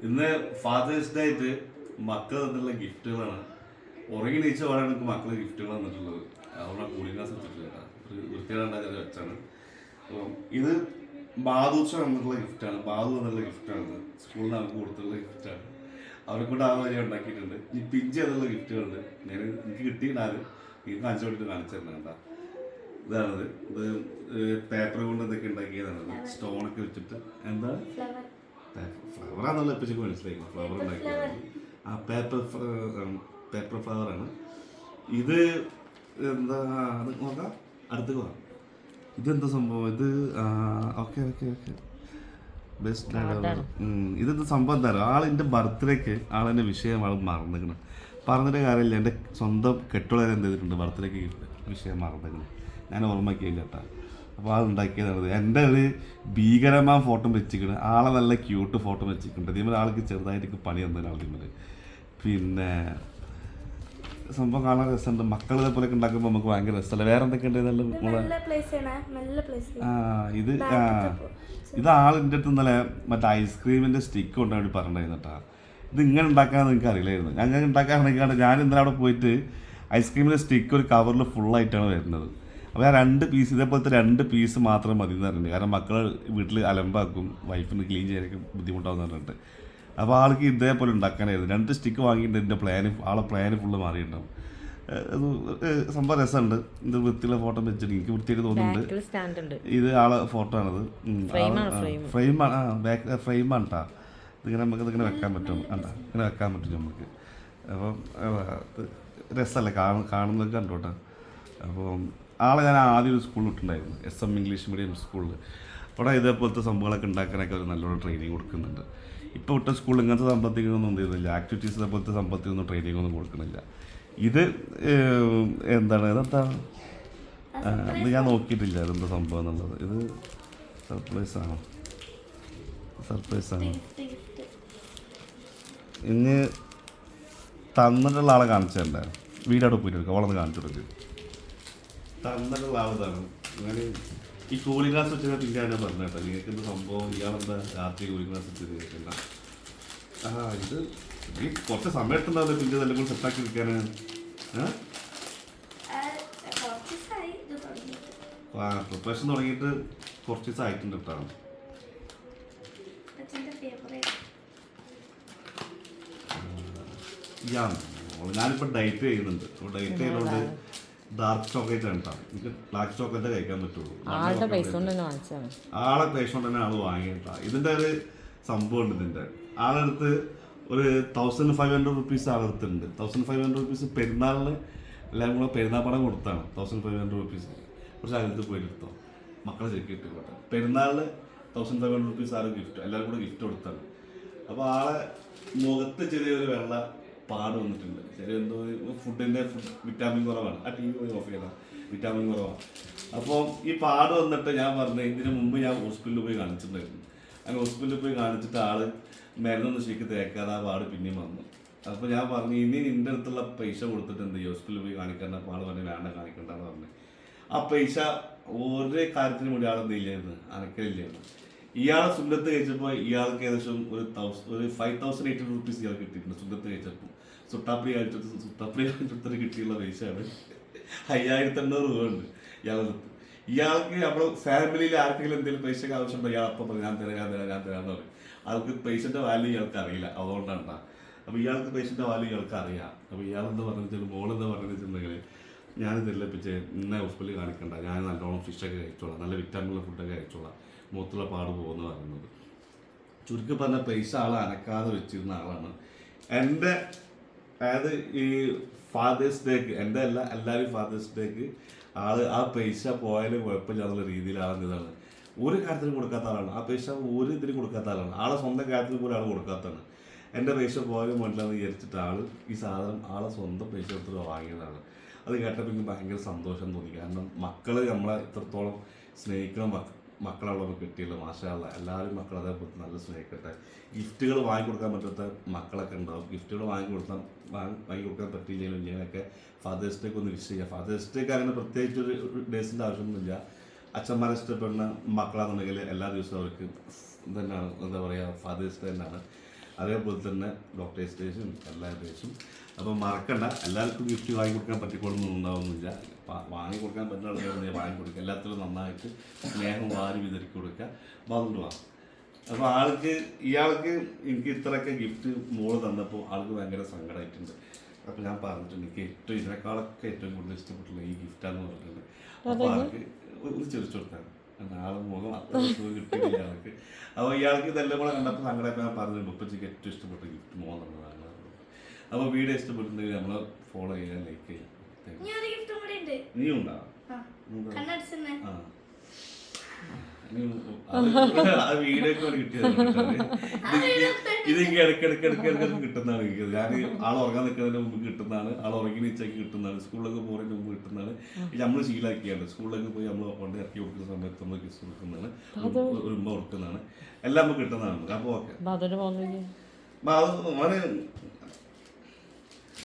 ഇന്ന് fathers day ആയിട്ട് മക്കൾ തന്നിട്ടുള്ള ഗിഫ്റ്റുകളാണ്. ഉറങ്ങി നീച്ച പാടാണ് എനിക്ക് മക്കള് ഗിഫ്റ്റുകൾ തന്നിട്ടുള്ളത്. അവരുടെ കൂളിംഗ് ഗ്ലാസ് വെച്ചിട്ടില്ല കേട്ടോ, ഒരു വൃത്തികേടുണ്ടാക്കി വെച്ചാണ്. അപ്പം ഇത് ബാദൂഷ തന്നിട്ടുള്ള ഗിഫ്റ്റാണ്, ബാദു എന്നുള്ള ഗിഫ്റ്റാണ്. സ്കൂളിൽ നിന്ന് അവർക്ക് കൊടുത്തിട്ടുള്ള ഗിഫ്റ്റാണ്. അവരെ കൊണ്ട് ആ വഴി ഉണ്ടാക്കിയിട്ടുണ്ട്. ഈ പിഞ്ച് എന്നുള്ള ഗിഫ്റ്റുകളുണ്ട്. ഞാൻ എനിക്ക് കിട്ടിയിട്ടാണ് ഇത് കാണിച്ചു വേണ്ടിയിട്ട് കാണിച്ചു തരണം കേട്ടോ. ഇതാണത്. ഇത് പേപ്പർ കൊണ്ട് എന്തൊക്കെ ഉണ്ടാക്കിയതാണത്, സ്റ്റോണൊക്കെ വെച്ചിട്ട്. എന്താ ഫ്ലവറാന്നുള്ള എപ്പിച്ചൊക്കെ മനസ്സിലായിരുന്നു. ഫ്ലവർ ഉണ്ടാക്കിയത് ആ പേപ്പർ ഫ്ലവറാണ് ഇത്. എന്താ അത് നോക്കാം, അടുത്ത് പോകാം. ഇതെന്താ സംഭവം ഇത്? Okay okay okay best. ഇതെന്താ സംഭവം? എന്താ ആളിൻ്റെ ബർത്ത്ഡേക്ക് ആളെൻ്റെ വിഷയം ആൾ മറന്നിരിക്കണം. പറഞ്ഞിട്ട് കാര്യമില്ല. എൻ്റെ സ്വന്തം കെട്ടുള്ളവരെ എന്ത് ചെയ്തിട്ടുണ്ട്, ബർത്ത്ഡേക്ക് വിഷയം മറന്നിരിക്കണം. ഞാൻ ഓർമ്മയ്ക്കില്ല കേട്ടോ. അപ്പോൾ ആളുണ്ടാക്കിയതാണത്. എൻ്റെ ഒരു ഭീകരമായ ഫോട്ടോ വെച്ചിരിക്കണം. ആളെ നല്ല ക്യൂട്ട് ഫോട്ടോ വെച്ചിട്ടുണ്ട്. ഇതിന്മേൽ ആൾക്ക് ചെറുതായിട്ട് പണി തന്നതാണ് ഇതിന്മേൽ. പിന്നെ സംഭവം കാണാൻ രസമുണ്ട്. മക്കൾ ഇതേപോലെയൊക്കെ ഉണ്ടാക്കുമ്പോൾ നമുക്ക് ഭയങ്കര രസമല്ല. വേറെ എന്തൊക്കെയുണ്ട്? ഇത് ആളിൻ്റെ അടുത്ത് ഇന്നലെ മറ്റേ ഐസ്ക്രീമിൻ്റെ സ്റ്റിക്ക് കൊണ്ടാണ് വേണ്ടി പറഞ്ഞിട്ടുണ്ടായിരുന്നു കേട്ടോ. ഇത് ഇങ്ങനെ ഉണ്ടാക്കാമെന്ന് എനിക്ക് അറിയില്ലായിരുന്നു. ഞാൻ ഉണ്ടാക്കാറുണ്ടെങ്കിൽ ഞാൻ ഇന്നലെ അവിടെ പോയിട്ട് ഐസ്ക്രീമിൻ്റെ സ്റ്റിക്ക് ഒരു കവറിൽ ഫുള്ളായിട്ടാണ് വരുന്നത്. അപ്പോൾ ആ 2 പീസ് ഇതേപോലത്തെ 2 പീസ് മാത്രം മതി എന്ന് പറഞ്ഞിട്ടുണ്ട്. കാരണം മക്കൾ വീട്ടിൽ അലമ്പാക്കും, വൈഫിന് ക്ലീൻ ചെയ്യാനൊക്കെ ബുദ്ധിമുട്ടാവുന്ന പറഞ്ഞിട്ട്. അപ്പോൾ ആൾക്ക് ഇതേപോലെ ഉണ്ടാക്കാനായിരുന്നു. 2 സ്റ്റിക്ക് വാങ്ങിയിട്ട് എൻ്റെ ആളെ പ്ലാന് ഫുള്ള് മാറിയിട്ടുണ്ടാവും. സംഭവം രസമുണ്ട്. ഇത് വൃത്തിയുള്ള ഫോട്ടോ വെച്ചിട്ട് എനിക്ക് വൃത്തിയായിട്ട് തോന്നുന്നുണ്ട്. ഇത് ആളെ ഫോട്ടോ ആണത്. ഫ്രെയിമാണ്. ബാക്ക് ഫ്രെയിമാണ് കേട്ടോ. ഇതിങ്ങനെ നമുക്ക് ഇതിങ്ങനെ വെക്കാൻ പറ്റും. ഇങ്ങനെ വെക്കാൻ പറ്റും നമുക്ക്. അപ്പം രസമല്ലേ കാണുന്നതൊക്കെ കണ്ടോട്ടെ. അപ്പം ആളെ ഞാൻ ആദ്യം ഒരു സ്കൂളിൽ ഇട്ടുണ്ടായിരുന്നു, SM ഇംഗ്ലീഷ് മീഡിയം സ്കൂളിൽ. അവിടെ ഇതേപോലത്തെ സംഭവങ്ങളൊക്കെ ഉണ്ടാക്കാനൊക്കെ അവർ നല്ലോണം ട്രെയിനിങ് കൊടുക്കുന്നുണ്ട്. ഇപ്പോൾ വിട്ട സ്കൂളിൽ ഇങ്ങനത്തെ സംഭവത്തിനൊന്നും എന്ത് ചെയ്യുന്നില്ല, ആക്ടിവിറ്റീസ് ഇതേപോലത്തെ സംഭവത്തിനൊന്നും ട്രെയിനിങ് ഒന്നും കൊടുക്കുന്നില്ല. ഇത് എന്താണ്, ഇതെന്താ ഇത് ഞാൻ നോക്കിയിട്ടില്ല ഇതെന്താ സംഭവം എന്നുള്ളത്. ഇത് സർപ്രൈസാണ്. ഇനി തന്നിട്ടുള്ള ആളെ കാണിച്ചു തരണ്ടേ? വീടവിടെ പോയിട്ട് എടുക്കുക, അവളൊന്ന് കാണിച്ചു കൊടുക്കുക. തന്നിട്ടുള്ള ആളതാണ്. ഞാൻ ഈ കൂളിംഗ് ഗ്ലാസ് വെച്ചാൽ പിന്നെ ഞാൻ പറഞ്ഞു കേട്ടോ, നിങ്ങൾക്ക് എന്ത് സംഭവം, ഇയാളെന്താ രാത്രി കൂളിംഗ് ഗ്ലാസ് വെച്ചത് കേൾക്കണ്ട. ഇത് ഈ കുറച്ച് സമയം എടുത്തുണ്ടാവില്ല പിന്നെ ഇതെല്ലാം കൂടി സെറ്റാക്കി വെക്കാനാണ്. പ്രിപ്പറേഷൻ തുടങ്ങിയിട്ട് കുറച്ച് ദിവസം ആയിട്ടുണ്ട് കേട്ടോ. ഞാനിപ്പോൾ ഡയറ്റ് ചെയ്യുന്നുണ്ട്. അപ്പോൾ ഡയറ്റ് ചെയ്യുന്നതുകൊണ്ട് ഡാർക്ക് ചോക്ലേറ്റ് ആണ് കേട്ടോ. എനിക്ക് ബ്ലാക്ക് ചോക്ലേറ്റ് കഴിക്കാൻ പറ്റുള്ളൂ. ആളെ പൈസ കൊണ്ട് തന്നെ ആൾ വാങ്ങിയിട്ടാ. ഇതിൻ്റെ ഒരു സംഭവം ഉണ്ട്. ഇതിൻ്റെ ആളെടുത്ത് ഒരു 1500 റുപ്പീസ് ആളെടുത്തുണ്ട്. 1500 റുപ്പീസ് പെരുന്നാളിന് എല്ലാവരും കൂടെ പെരുന്നാൾ പണം കൊടുത്താണ്. 1500 റുപ്പീസ് കുറച്ച് അകലത്ത് പോയി എടുത്തോ, മക്കളെ ചെക്ക് ഇട്ടിട്ട് പെരുന്നാളിന് 1500 റുപ്പീസ് ആൾ ഗിഫ്റ്റ് എല്ലാവരും കൂടെ ഗിഫ്റ്റ് കൊടുത്താണ്. അപ്പോൾ ആളെ മുഖത്ത് ചെറിയൊരു വെള്ള പാട് വന്നിട്ടുണ്ട്. ചെറിയ എന്തോ ഫുഡിൻ്റെ വിറ്റാമിൻ കുറവാണ്. ആ TV പോയി ഓഫ് ചെയ്താൽ വിറ്റാമിൻ കുറവാണ്. അപ്പോൾ ഈ പാട് വന്നിട്ട് ഞാൻ പറഞ്ഞു, ഇതിന് മുമ്പ് ഞാൻ ഹോസ്പിറ്റലിൽ പോയി കാണിച്ചിട്ടുണ്ടായിരുന്നു. അങ്ങനെ ഹോസ്പിറ്റലിൽ പോയി കാണിച്ചിട്ട് ആള് മരുന്നൊന്നും ശരിക്കും തേക്കാതെ ആ പാട് പിന്നെയും വന്നു. അപ്പോൾ ഞാൻ പറഞ്ഞു, ഇനി നിൻ്റെ അടുത്തുള്ള പൈസ കൊടുത്തിട്ട് എന്ത് ചെയ്യും, ഹോസ്പിറ്റലിൽ പോയി കാണിക്കേണ്ട. അപ്പോൾ ആൾ പറഞ്ഞു വേണ്ട കാണിക്കണ്ടെന്ന് പറഞ്ഞു. ആ പൈസ ഓരോ കാര്യത്തിനും വേണ്ടി ആളെന്ത് ഇല്ലായിരുന്നു, അനക്കലില്ലായിരുന്നു. ഇയാളെ സുന്നത്ത് കഴിച്ചപ്പോൾ ഇയാൾക്ക് ഏകദേശം ഒരു 5800 റുപ്പീസ് ഇയാൾ കിട്ടിയിട്ടുണ്ട് സുന്നത്ത് കഴിച്ചപ്പോൾ. സുട്ടാപ്രി കഴിച്ചിട്ട് കിട്ടിയുള്ള പൈസയാണ് 5800 രൂപ ഉണ്ട് ഇയാളുടെ. ഇയാൾക്ക് നമ്മുടെ ഫാമിലിയിൽ ആർക്കെങ്കിലും എന്തെങ്കിലും പൈസക്ക് ആവശ്യമുണ്ടോ, ഇയാൾ അപ്പം പറഞ്ഞു ഞാൻ തരാമെന്ന് പറയും. ആൾക്ക് പൈസൻ്റെ വാല്യൂ ഇയാൾക്ക് അറിയില്ല, അതുകൊണ്ടാണ്. അപ്പോൾ ഇയാൾക്ക് പൈസൻ്റെ വാല്യൂ ഇയാൾക്ക് അറിയാം. അപ്പോൾ ഇയാളെന്താ പറഞ്ഞിട്ട് മോളെന്താ പറഞ്ഞു വെച്ചിട്ടുണ്ടെങ്കിൽ, ഞാനിതെല്ലാം പിച്ചേ ഇന്ന ഹോസ്പിറ്റലിൽ കാണിക്കണ്ട, ഞാൻ നല്ലോണം ഫിഷൊക്കെ കഴിച്ചോളാം, നല്ല വിറ്റാമിനുള്ള ഫുഡൊക്കെ കഴിച്ചോളാം, മുഖത്തുള്ള പാട് പോകുന്ന പറയുന്നത്. ചുരുക്കി പറഞ്ഞ പൈസ ആൾ അനക്കാതെ വെച്ചിരുന്ന ആളാണ്. എൻ്റെ അതായത് ഈ ഫാദേഴ്സ് ഡേക്ക്, എൻ്റെ എല്ലാവരും ഫാദേഴ്സ് ഡേക്ക് ആ പൈസ പോയാലും കുഴപ്പമില്ലാന്നുള്ള രീതിയിലാണ്. ഇതാണ് ഒരു കാര്യത്തിനും കൊടുക്കാത്ത ആളാണ്. ആ പൈസ ഒരു ഇതിനും കൊടുക്കാത്ത ആളാണ്. ആളെ സ്വന്തം കാര്യത്തിന് പോലും ആൾ കൊടുക്കാത്തതാണ്. എൻ്റെ പൈസ പോയാലും വേണ്ടില്ലാന്ന് വിചാരിച്ചിട്ട് ഈ സാധനം ആളെ സ്വന്തം പൈസ എടുത്തിട്ട് വാങ്ങിയതാണ്. അത് കേട്ടപ്പോൾ എനിക്ക് ഭയങ്കര സന്തോഷം തോന്നി. കാരണം മക്കൾ നമ്മളെ ഇത്രത്തോളം സ്നേഹിക്കണം മക്കളവിടെ കിട്ടിയല്ലോ. മാഷാള്ള എല്ലാവരും മക്കൾ അതേപോലെ നല്ല സ്നേഹിക്കട്ടെ. ഗിഫ്റ്റുകൾ വാങ്ങിക്കൊടുക്കാൻ പറ്റാത്ത മക്കളൊക്കെ ഉണ്ടാവും. ഗിഫ്റ്റുകൾ വാങ്ങിക്കൊടുക്കാൻ പറ്റിയില്ലെങ്കിലും ഇങ്ങനെയൊക്കെ ഫാദേഴ്സ് ഡേക്ക് ഒന്ന് വിഷ് ചെയ്യുക. ഫാദേഴ്സ് ഡേക്ക് അങ്ങനെ പ്രത്യേകിച്ച് ഒരു ഡേസിൻ്റെ ആവശ്യമൊന്നുമില്ല. അച്ഛന്മാരെ ഇഷ്ടപ്പെടുന്ന മക്കളാണെന്നുണ്ടെങ്കിൽ എല്ലാ ദിവസവും അവർക്ക് തന്നെയാണ് എന്താ പറയുക ഫാദേഴ്സ് ഡേ തന്നെയാണ്. അതേപോലെ തന്നെ ഡോക്ടേഴ്സ് ഡേയ്സും എല്ലാ ഡേയ്സും. അപ്പോൾ മറക്കണ്ട, എല്ലാവർക്കും ഗിഫ്റ്റ് വാങ്ങി കൊടുക്കാൻ പറ്റിക്കൊള്ളൊന്നും ഉണ്ടാവുന്നില്ല. വാങ്ങി കൊടുക്കാൻ പറ്റുന്ന ആൾക്കാർ വാങ്ങി കൊടുക്കുക. എല്ലാത്തിലും നന്നായിട്ട് സ്നേഹം വാരി വിതറിക്കി കൊടുക്കുക. അപ്പോൾ അതുകൊണ്ട് വാ. അപ്പോൾ ഇയാൾക്ക് എനിക്ക് ഇത്രയൊക്കെ ഗിഫ്റ്റ് മോള് തന്നപ്പോൾ ആൾക്ക് ഭയങ്കര സങ്കടമായിട്ടുണ്ട്. അപ്പോൾ ഞാൻ പറഞ്ഞിട്ടുണ്ട് എനിക്ക് ഇതിനേക്കാളൊക്കെ ഏറ്റവും കൂടുതൽ ഇഷ്ടപ്പെട്ടുള്ള ഈ ഗിഫ്റ്റാന്ന് പറഞ്ഞിട്ടുണ്ട്. അപ്പോൾ ആൾക്ക് ഒന്ന് ചിരിച്ചു കൊടുത്താണ്. ആളെ മുഖം അത്ര സുഖം കിട്ടിയില്ല ആൾക്ക്. അപ്പോൾ ഇയാൾക്ക് ഇതെല്ലാം കൂടെ കണ്ടപ്പോൾ സങ്കടമായപ്പോൾ ഞാൻ പറഞ്ഞിട്ടുണ്ട് ഉപ്പച്ചിക്ക് ഏറ്റവും ഇഷ്ടപ്പെട്ട ഗിഫ്റ്റ് മോൻ തന്നതാണ്. അപ്പോൾ വീഡിയോ ഇഷ്ടപ്പെട്ടിട്ടുണ്ടെങ്കിൽ നമ്മൾ ഫോളോ ചെയ്യാൻ, ലൈക്ക് ചെയ്യാം. നീ ഉണ്ടാവും വീഡിയോ കിട്ടിയത് ഇതെനിക്ക് ഇടയ്ക്കിടയ്ക്ക് കിട്ടുന്നതാണ്. എനിക്കത് ഞാൻ ആൾ ഉറങ്ങാൻ നിൽക്കുന്നതിന് മുമ്പ് കിട്ടുന്നതാണ്, ആൾ ഉറങ്ങി നീച്ചയ്ക്ക് കിട്ടുന്നതാണ്, സ്കൂളിലൊക്കെ പോകുന്നതിന് മുമ്പ് കിട്ടുന്നതാണ്. നമ്മൾ ശീലാക്കിയാണ് സ്കൂളിലേക്ക് പോയി നമ്മൾ കൊണ്ട് ഇറക്കി കൊടുക്കുന്ന സമയത്ത് നമ്മൾ കിസ് കൊടുക്കുന്നതാണ്, ഒരു ഉമ്മ കൊടുക്കുന്നതാണ്, എല്ലാം നമുക്ക് കിട്ടുന്നതാണ്. അപ്പോൾ ഓക്കെ മോനെ